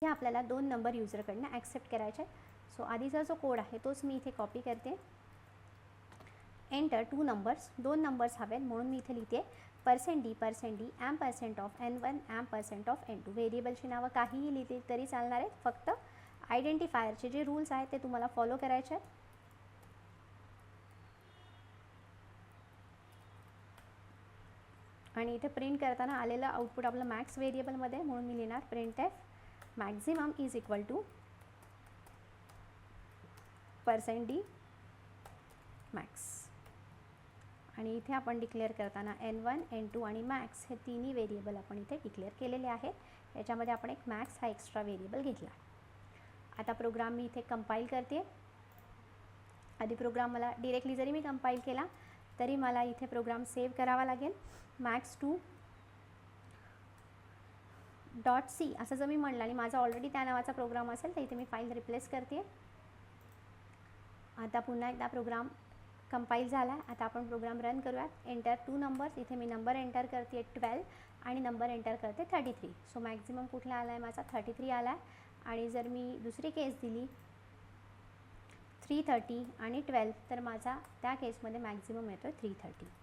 हे आपल्याला 2 number यूजरकडनं accept करायचे आहेत. सो आधीचा जो कोड आहे तोच मी इथे कॉपी करते. एंटर 2 नंबर्स, 2 नंबर्स हवेत म्हणून मी इथे लिहिते %d %d %of n1 %of n2. व्हेरिएबलची नावं काहीही लिहिली तरी चालणार आहेत, फक्त आयडेंटिफायरचे जे रूल्स आहेत ते तुम्हाला फॉलो करायचे आहेत. आणि इथे प्रिंट करताना आलेलं आउटपुट आपलं मॅक्स व्हेरिएबलमध्ये, म्हणून मी लिहिणार printf maximum is equal to %d max. आणि इथे आपण डिक्लेअर करताना n1 n2 आणि मॅक्स हे तिन्ही व्हेरिएबल आपण इथे डिक्लेअर केलेले आहेत. याच्यामध्ये आपण एक मॅक्स हा एक्स्ट्रा व्हेरिएबल घेतला. आता प्रोग्राम मी इथे कंपाईल करते. आधी प्रोग्राम मला डिरेक्टली जरी मी कंपाईल केला तरी मला इथे प्रोग्राम सेव्ह करावा लागेल. max2 .c असं जर मी म्हणलं आणि माझा ऑलरेडी त्या नावाचा प्रोग्राम असेल तर इथे मी फाईल रिप्लेस करते. आता पुन्हा एकदा प्रोग्राम कंपाईल झाला. आता आपण प्रोग्राम रन करूयात. एंटर 2 नंबर्स, इथे मी नंबर एंटर करते 12 आणि नंबर एंटर करते 33. सो मॅक्झिमम कुठला आला आहे माझा 33 आला आहे. आणि जर मी दुसरी केस दिली 330 आणि 12 तर माझा त्या केसमध्ये मॅक्झिमम येतो 330.